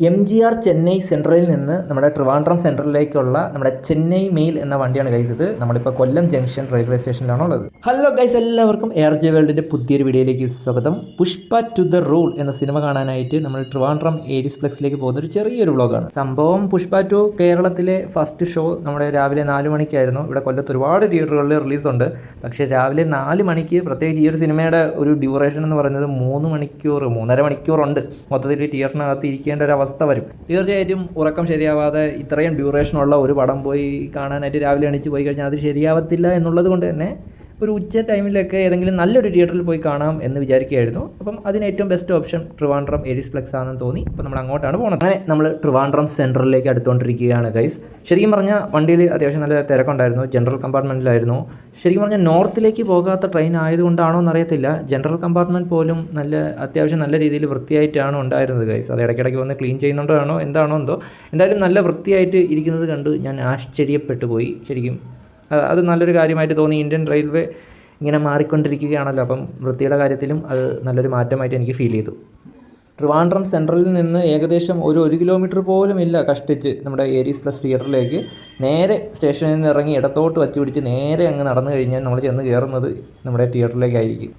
MGR Chennai സെൻട്രലിൽ നിന്ന് നമ്മുടെ ട്രിവാൻഡ്രം സെൻട്രലിലേക്കുള്ള നമ്മുടെ ചെന്നൈ മെയിൽ എന്ന വണ്ടിയാണ് ഗൈസ് ഇത്. നമ്മളിപ്പോൾ കൊല്ലം ജംഗ്ഷൻ റെയിൽവേ സ്റ്റേഷനിലാണ് ഉള്ളത്. ഹലോ ഗൈസ്, എല്ലാവർക്കും ARJ വേൾഡിൻ്റെ പുതിയൊരു വീഡിയോയിലേക്ക് സ്വാഗതം. പുഷ്പ ടു ദ റൂൾ എന്ന സിനിമ കാണാനായിട്ട് നമ്മൾ ട്രിവാൻഡ്രം ഏരീസ് പ്ലക്സിലേക്ക് പോകുന്ന ഒരു ചെറിയൊരു വ്ളോഗാണ്. സംഭവം പുഷ്പ ടു കേരളത്തിലെ ഫസ്റ്റ് ഷോ നമ്മുടെ രാവിലെ 4 മണിക്കായിരുന്നു. ഇവിടെ കൊല്ലത്ത് ഒരുപാട് തിയേറ്ററുകളിൽ റിലീസുണ്ട്. പക്ഷേ രാവിലെ 4 മണിക്ക്, പ്രത്യേകിച്ച് ഈ ഒരു സിനിമയുടെ ഒരു ഡ്യൂറേഷൻ എന്ന് പറയുന്നത് 3 മണിക്കൂർ 3.5 മണിക്കൂറുണ്ട്. മൊത്തത്തിൽ തിയേറ്ററിനകത്ത് ഇരിക്കേണ്ട ഒരു അവസ്ഥ വരും. തീർച്ചയായിട്ടും ഉറക്കം ശരിയാവാതെ ഇത്രയും ഡ്യൂറേഷനുള്ള ഒരു പടം പോയി കാണാനായിട്ട് രാവിലെ എണീച്ച് പോയി കഴിഞ്ഞാൽ അത് ശരിയാവത്തില്ല എന്നുള്ളത് കൊണ്ട് തന്നെ ഒരു ഉച്ച ടൈമിലൊക്കെ ഏതെങ്കിലും നല്ലൊരു തിയേറ്ററിൽ പോയി കാണാം എന്ന് വിചാരിക്കുകയായിരുന്നു. അപ്പം അതിന് ഏറ്റവും ബെസ്റ്റ് ഓപ്ഷൻ ട്രിവാൻഡ്രം ഏരീസ് പ്ലക്സ് ആണെന്ന് തോന്നി. അപ്പോൾ നമ്മൾ അങ്ങോട്ടാണ് പോകുന്നത്. അങ്ങനെ നമ്മൾ ട്രിവാൻഡ്രം സെൻട്രലിലേക്ക് അടുത്തുകൊണ്ടിരിക്കുകയാണ് ഗൈസ്. ശരിക്കും പറഞ്ഞാൽ വണ്ടിയിൽ അത്യാവശ്യം നല്ല തിരക്കുണ്ടായിരുന്നു. ജനറൽ കമ്പാർട്ട്മെൻറ്റിലായിരുന്നു. ശരിക്കും പറഞ്ഞാൽ നോർത്തിലേക്ക് പോകാത്ത ട്രെയിൻ ആയതുകൊണ്ടാണോ എന്നറിയത്തില്ല, ജനറൽ കമ്പാർട്ട്മെൻറ്റ് പോലും അത്യാവശ്യം നല്ല രീതിയിൽ വൃത്തിയായിട്ടാണ് ഉണ്ടായിരുന്നത് ഗൈസ്. അത് ഇടയ്ക്കിടയ്ക്ക് വന്ന് ക്ലീൻ ചെയ്യുന്നുണ്ടാണോ എന്താണോ എന്തോ, എന്തായാലും നല്ല വൃത്തിയായിട്ട് ഇരിക്കുന്നത് കണ്ട് ഞാൻ ആശ്ചര്യപ്പെട്ടു പോയി. ശരിക്കും അത് നല്ലൊരു കാര്യമായിട്ട് തോന്നി. ഇന്ത്യൻ റെയിൽവേ ഇങ്ങനെ മാറിക്കൊണ്ടിരിക്കുകയാണല്ലോ, അപ്പം വൃത്തിയുടെ കാര്യത്തിലും അത് നല്ലൊരു മാറ്റമായിട്ട് എനിക്ക് ഫീൽ ചെയ്തു. ട്രിവാൻഡ്രം സെൻട്രലിൽ നിന്ന് ഏകദേശം ഒരു 1 കിലോമീറ്റർ പോലും ഇല്ല കഷ്ടിച്ച് നമ്മുടെ ഏരീസ് പ്ലസ് തിയേറ്ററിലേക്ക്. നേരെ സ്റ്റേഷനിൽ നിന്ന് ഇറങ്ങി ഇടത്തോട്ട് വച്ച് പിടിച്ച് നേരെ അങ്ങ് നടന്നു കഴിഞ്ഞാൽ നമ്മൾ ചെന്ന് കയറുന്നത് നമ്മുടെ തിയേറ്ററിലേക്കായിരിക്കും.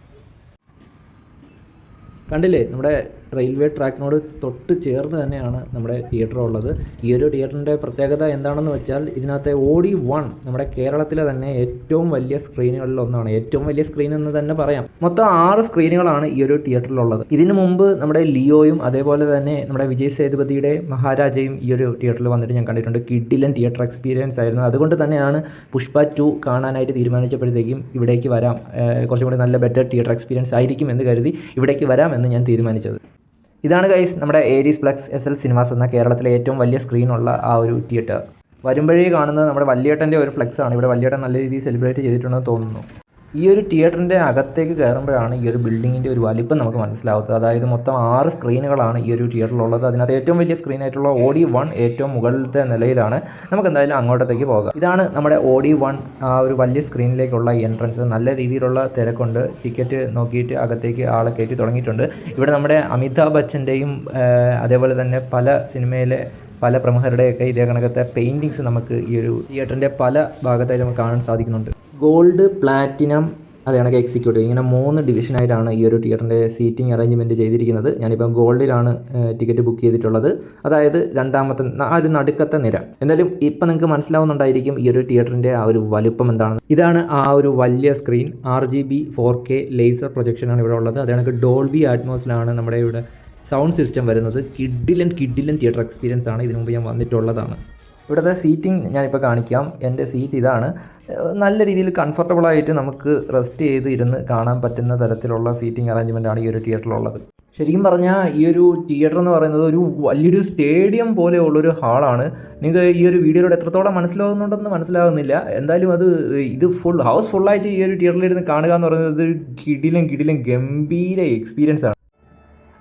കണ്ടില്ലേ, നമ്മുടെ റെയിൽവേ ട്രാക്കിനോട് തൊട്ട് ചേർന്ന് തന്നെയാണ് നമ്മുടെ തിയേറ്റർ ഉള്ളത്. ഈ ഒരു തിയേറ്ററിൻ്റെ പ്രത്യേകത എന്താണെന്ന് വെച്ചാൽ ഇതിനകത്തെ OD1 നമ്മുടെ കേരളത്തിലെ തന്നെ ഏറ്റവും വലിയ സ്ക്രീനുകളിൽ ഒന്നാണ്. ഏറ്റവും വലിയ സ്ക്രീൻ എന്ന് തന്നെ പറയാം. മൊത്തം 6 സ്ക്രീനുകളാണ് ഈ ഒരു തിയേറ്ററിലുള്ളത്. ഇതിനു മുമ്പ് നമ്മുടെ ലിയോയും അതേപോലെ തന്നെ നമ്മുടെ വിജയ് സേതുപതിയുടെ മഹാരാജയും ഈ ഒരു തിയേറ്ററിൽ വന്നിട്ട് ഞാൻ കണ്ടിട്ടുണ്ട്. കിഡിലൻ തിയേറ്റർ എക്സ്പീരിയൻസ് ആയിരുന്നു. അതുകൊണ്ട് തന്നെയാണ് പുഷ്പ 2 കാണാനായിട്ട് തീരുമാനിച്ചപ്പോഴത്തേക്കും ഇവിടേക്ക് വരാം, കുറച്ചും കൂടി നല്ല ബെറ്റർ തിയേറ്റർ എക്സ്പീരിയൻസ് ആയിരിക്കും എന്ന് കരുതി ഇവിടേക്ക് വരാമെന്ന് ഞാൻ തീരുമാനിച്ചത്. ഇതാണ് ഗൈസ് നമ്മുടെ ഏരീസ് പ്ലക്സ് SL സിനിമാസ് എന്ന കേരളത്തിലെ ഏറ്റവും വലിയ സ്ക്രീനുള്ള ആ ഒരു തിയേറ്റർ. വരുമ്പോഴേ കാണുന്നത് നമ്മുടെ വല്യേട്ടൻ്റെ ഒരു ഫ്ലെക്സ് ആണ്. ഇവിടെ വല്യേട്ടൻ നല്ല രീതിയിൽ സെലിബ്രേറ്റ് ചെയ്തിട്ടുണ്ടെന്ന് തോന്നുന്നു. ഈ ഒരു തിയേറ്ററിൻ്റെ അകത്തേക്ക് കയറുമ്പോഴാണ് ഈ ഒരു ബിൽഡിങ്ങിൻ്റെ ഒരു വലിപ്പം നമുക്ക് മനസ്സിലാവുന്നത്. അതായത് മൊത്തം 6 സ്ക്രീനുകളാണ് ഈ ഒരു തിയേറ്ററിലുള്ളത്. അതിനകത്ത് ഏറ്റവും വലിയ സ്ക്രീനായിട്ടുള്ള OD1 ഏറ്റവും മുകളിലത്തെ നിലയിലാണ്. നമുക്ക് എന്തായാലും അങ്ങോട്ടത്തേക്ക് പോകാം. ഇതാണ് നമ്മുടെ OD1 ആ ഒരു വലിയ സ്ക്രീനിലേക്കുള്ള എൻട്രൻസ്. നല്ല രീതിയിലുള്ള തിരക്കുണ്ട്. ടിക്കറ്റ് നോക്കിയിട്ട് അകത്തേക്ക് ആളെ കയറ്റി തുടങ്ങിയിട്ടുണ്ട്. ഇവിടെ നമ്മുടെ അമിതാഭ് ബച്ചൻ്റെയും അതേപോലെ തന്നെ പല സിനിമയിലെ പല പ്രമുഖരുടെയൊക്കെ ഇതേ കണക്കത്തെ പെയിൻറ്റിങ്സ് നമുക്ക് ഈ ഒരു തിയേറ്ററിൻ്റെ പല ഭാഗത്തായിട്ട് നമുക്ക് കാണാൻ സാധിക്കുന്നുണ്ട്. ഗോൾഡ്, പ്ലാറ്റിനം, അത് കണക്ക് എക്സിക്യൂട്ടീവ്, ഇങ്ങനെ 3 ഡിവിഷനായിട്ടാണ് ഈ ഒരു തിയേറ്ററിൻ്റെ സീറ്റിംഗ് അറേഞ്ച്മെൻറ്റ് ചെയ്തിരിക്കുന്നത്. ഞാനിപ്പോൾ ഗോൾഡിലാണ് ടിക്കറ്റ് ബുക്ക് ചെയ്തിട്ടുള്ളത്. അതായത് രണ്ടാമത്തെ ആ ഒരു നടുക്കത്തെ നിര. എന്തായാലും ഇപ്പം നിങ്ങൾക്ക് മനസ്സിലാവുന്നുണ്ടായിരിക്കും ഈ ഒരു തിയേറ്ററിൻ്റെ ആ ഒരു വലുപ്പം എന്താണെന്ന്. ഇതാണ് ആ ഒരു വലിയ സ്ക്രീൻ. RGB 4K ലേസർ പ്രൊജക്ഷനാണ് ഇവിടെ ഉള്ളത്. അത് കണക്ക് ഡോൾബി അറ്റ്മോസിലാണ് നമ്മുടെ ഇവിടെ സൗണ്ട് സിസ്റ്റം വരുന്നത്. കിഡിലൻ തിയേറ്റർ എക്സ്പീരിയൻസ് ആണ്. ഇതിനു മുമ്പ് ഞാൻ വന്നിട്ടുള്ളതാണ്. ഇവിടുത്തെ സീറ്റിംഗ് ഞാനിപ്പോൾ കാണിക്കാം. എൻ്റെ സീറ്റ് ഇതാണ്. നല്ല രീതിയിൽ കംഫർട്ടബിളായിട്ട് നമുക്ക് റെസ്റ്റ് ചെയ്ത് ഇരുന്ന് കാണാൻ പറ്റുന്ന തരത്തിലുള്ള സീറ്റിംഗ് അറേഞ്ച്മെൻറ്റാണ് ഈ ഒരു തിയേറ്ററിലുള്ളത്. ശരിക്കും പറഞ്ഞാൽ ഈ ഒരു തിയേറ്റർ എന്ന് പറയുന്നത് ഒരു വലിയൊരു സ്റ്റേഡിയം പോലെയുള്ളൊരു ഹാളാണ്. നിങ്ങൾക്ക് ഈ ഒരു വീഡിയോയിലൂടെ എത്രത്തോളം മനസ്സിലാകുന്നുണ്ടെന്ന് മനസ്സിലാകുന്നില്ല. എന്തായാലും ഇത് ഹൗസ് ഫുള്ളായിട്ട് ഈ ഒരു തിയേറ്ററിലിരുന്ന് കാണുക എന്ന് പറയുന്നത് ഒരു കിടിലൻ ഗംഭീര എക്സ്പീരിയൻസ് ആണ്.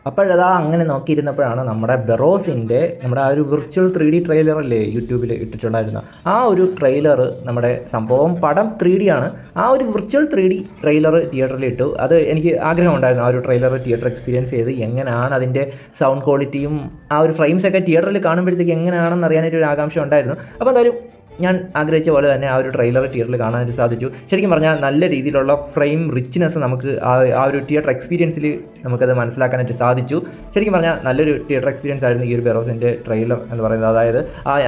അപ്പോഴതാ അങ്ങനെ നോക്കിയിരുന്നപ്പോഴാണ് നമ്മുടെ ബെറോസിൻ്റെ നമ്മുടെ ആ ഒരു വിർച്വൽ 3D ട്രെയിലറല്ലേ യൂട്യൂബിൽ ഇട്ടിട്ടുണ്ടായിരുന്ന ആ ഒരു ട്രെയിലർ, നമ്മുടെ സംഭവം പടം 3D ആണ്. ആ ഒരു വിർച്വൽ 3D ട്രെയിലർ തിയേറ്ററിൽ ഇട്ടു. അത് എനിക്ക് ആഗ്രഹമുണ്ടായിരുന്നു ആ ഒരു ട്രെയിലർ തിയേറ്റർ എക്സ്പീരിയൻസ് ചെയ്ത് എങ്ങനെയാണ് അതിൻ്റെ സൗണ്ട് ക്വാളിറ്റിയും ആ ഒരു ഫ്രെയിംസൊക്കെ തിയേറ്ററിൽ കാണുമ്പോഴത്തേക്ക് എങ്ങനെയാണെന്ന് അറിയാനായിട്ട് ഒരു ആകാംക്ഷ ഉണ്ടായിരുന്നു. അപ്പോൾ എന്തായാലും ഞാൻ ആഗ്രഹിച്ച പോലെ തന്നെ ആ ഒരു ട്രെയിലർ തിയേറ്ററിൽ കാണാനായിട്ട് സാധിച്ചു. ശരിക്കും പറഞ്ഞാൽ നല്ല രീതിയിലുള്ള ഫ്രെയിം റിച്ച്നെസ് നമുക്ക് ആ ഒരു തിയേറ്റർ എക്സ്പീരിയൻസിൽ നമുക്കത് മനസ്സിലാക്കാനായിട്ട് സാധിച്ചു. ശരിക്കും പറഞ്ഞാൽ നല്ലൊരു തിയേറ്റർ എക്സ്പീരിയൻസ് ആയിരുന്നു ഈ ഒരു ബെറോസിൻ്റെ ട്രെയിലർ എന്ന് പറയുന്നത്. അതായത്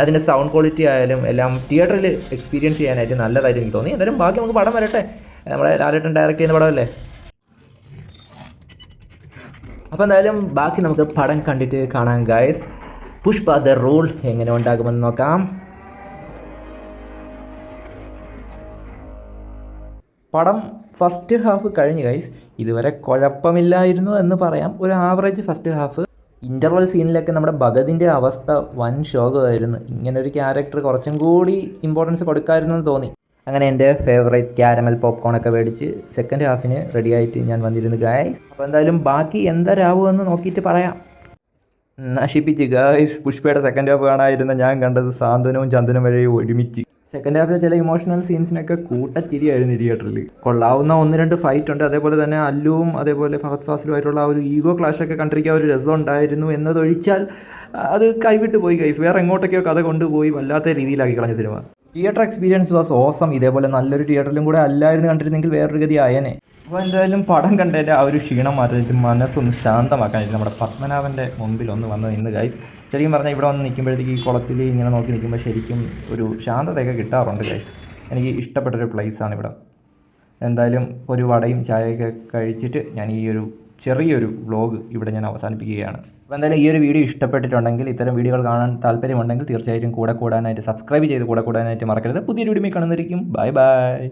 അതിൻ്റെ സൗണ്ട് ക്വാളിറ്റി ആയാലും എല്ലാം തിയേറ്ററിൽ എക്സ്പീരിയൻസ് ചെയ്യാനായിട്ട് നല്ലതായിട്ട് എനിക്ക് തോന്നി. എന്തായാലും ബാക്കി നമുക്ക് പടം വരട്ടെ. നമ്മുടെ ലാലേട്ടൻ ഡയറക്റ്റ് ചെയ്യുന്ന പടമല്ലേ. അപ്പോൾ എന്തായാലും ബാക്കി നമുക്ക് പടം കണ്ടിട്ട് കാണാം ഗൈസ്. പുഷ്പ ദ റൂൾ എങ്ങനെ ഉണ്ടാകുമെന്ന് നോക്കാം. പടം ഫസ്റ്റ് ഹാഫ് കഴിഞ്ഞ് ഗൈസ്. ഇതുവരെ കുഴപ്പമില്ലായിരുന്നു എന്ന് പറയാം. ഒരു ആവറേജ് ഫസ്റ്റ് ഹാഫ്. ഇൻ്റർവൽ സീനിലൊക്കെ നമ്മുടെ ഭഗതിൻ്റെ അവസ്ഥ വൻ ശോകമായിരുന്നു. ഇങ്ങനൊരു ക്യാരക്ടർ കുറച്ചും കൂടി ഇമ്പോർട്ടൻസ് കൊടുക്കാമായിരുന്നെന്ന് തോന്നി. അങ്ങനെ എൻ്റെ ഫേവറേറ്റ് ക്യാരമൽ പോപ്കോണൊക്കെ മേടിച്ച് സെക്കൻഡ് ഹാഫിന് റെഡിയായിട്ട് ഞാൻ വന്നിരുന്നു ഗൈസ്. അപ്പോൾ എന്തായാലും ബാക്കി എന്തരാവുമെന്ന് നോക്കിയിട്ട് പറയാം. നശിപ്പിച്ച് ഗൈസ്. പുഷ്പയുടെ സെക്കൻഡ് ഹാഫ് കാണാതിരുന്ന ഞാൻ കണ്ടത് സാന്ത്വനവും ചന്ദനും വരെ ഒരുമിച്ച്. സെക്കൻഡ് ഹാഫിലെ ചില ഇമോഷണൽ സീൻസിനൊക്കെ കൂട്ടച്ചിരിയായിരുന്നു തിയേറ്ററിൽ. കൊള്ളാവുന്ന 1-2 ഫൈറ്റ് ഉണ്ട്. അതേപോലെ തന്നെ അല്ലുവും അതേപോലെ ഫഹദ് ഫാസിലുമായിട്ടുള്ള ആ ഒരു ഈഗോ ക്ലാഷൊക്കെ കണ്ടിരിക്കാൻ ഒരു രസം ഉണ്ടായിരുന്നു എന്നതൊഴിച്ചാൽ അത് കൈവിട്ട് പോയി ഗൈസ്. വേറെ എങ്ങോട്ടൊക്കെയോ കഥ കൊണ്ടുപോയി വല്ലാത്ത രീതിയിലാക്കി കളഞ്ഞ cinema. Theatre experience was awesome. ഇതേപോലെ നല്ലൊരു തിയേറ്ററിലും കൂടെ അല്ലായിരുന്നു കണ്ടിരുന്നെങ്കിൽ വേറൊരു ഗതി ആയനെ. അപ്പോൾ എന്തായാലും പടം കണ്ടതിൻ്റെ ആ ഒരു ക്ഷീണം മാറ്റാനായിട്ട് മനസ്സൊന്ന് ശാന്തമാക്കാനായിട്ട് നമ്മുടെ പത്മനാഭൻ്റെ മുമ്പിൽ ഒന്ന് വന്ന് നിന്ന് ഗൈസ്. ശരിക്കും പറഞ്ഞാൽ ഇവിടെ വന്ന് നിൽക്കുമ്പോഴത്തേക്ക് ഈ കുളത്തിൽ ഇങ്ങനെ നോക്കി നിൽക്കുമ്പോൾ ശരിക്കും ഒരു ശാന്തതയൊക്കെ കിട്ടാറുണ്ട് ഗൈസ്. എനിക്ക് ഇഷ്ടപ്പെട്ടൊരു പ്ലേസാണ് ഇവിടെ. എന്തായാലും ഒരു വടയും ചായയൊക്കെ കഴിച്ചിട്ട് ഞാൻ ഈ ഒരു ചെറിയൊരു വ്ളോഗ് ഇവിടെ ഞാൻ അവസാനിപ്പിക്കുകയാണ്. അപ്പോൾ എന്തായാലും ഈ ഒരു വീഡിയോ ഇഷ്ടപ്പെട്ടിട്ടുണ്ടെങ്കിൽ, ഇത്തരം വീഡിയോകൾ കാണാൻ താല്പര്യമുണ്ടെങ്കിൽ തീർച്ചയായിട്ടും കൂടെ കൂടാനായിട്ട് സബ്സ്ക്രൈബ് ചെയ്ത് കൂടെ കൂടാനായിട്ട് മറക്കരുത്. പുതിയൊരു വീഡിയോ കാണുന്നതായിരിക്കും. Bye bye.